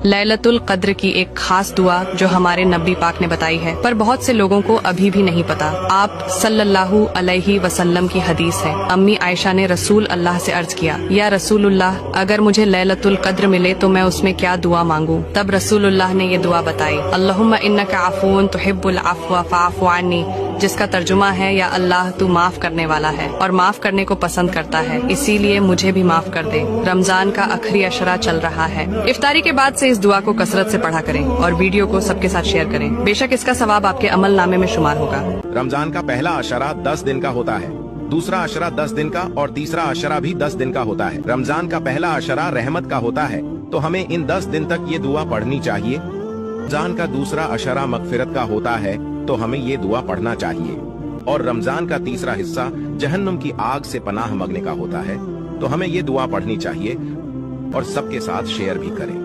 लैलतुल कद्र की एक खास दुआ जो हमारे नबी पाक ने बताई है, पर बहुत से लोगों को अभी भी नहीं पता। आप सल्लल्लाहु अलैहि वसल्लम की हदीस है। अम्मी आयशा ने रसूल अल्लाह से अर्ज किया, या रसूलुल्लाह, अगर मुझे लैलतुल कद्र मिले तो मैं उसमें क्या दुआ मांगूं? तब रसूलुल्लाह ने ये दुआ बताई, अल्लाहुम्मा इन्नका अफून तुहिब्बुल अफ़्व फ़अफ़ु अन्नी, जिसका तर्जुमा है, या अल्लाह तू माफ करने वाला है और माफ करने को पसंद करता है, इसीलिए मुझे भी माफ कर दे। रमजान का आखिरी अशरा चल रहा है। इफ्तारी के बाद से इस दुआ को कसरत से पढ़ा करें और वीडियो को सबके साथ शेयर करें। बेशक इसका सवाब आपके अमल नामे में शुमार होगा। रमजान का पहला अशरा 10 दिन का होता है, दूसरा अशरा 10 दिन का और तीसरा अशरा भी 10 दिन का होता है। रमजान का पहला अशरा रहमत का होता है, तो हमें इन 10 दिन तक ये दुआ पढ़नी चाहिए। रमजान का दूसरा अशरा मगफिरत का होता है, तो हमें ये दुआ पढ़ना चाहिए। और रमजान का तीसरा हिस्सा जहन्नुम की आग से पनाह मांगने का होता है, तो हमें ये दुआ पढ़नी चाहिए और सबके साथ शेयर भी करें।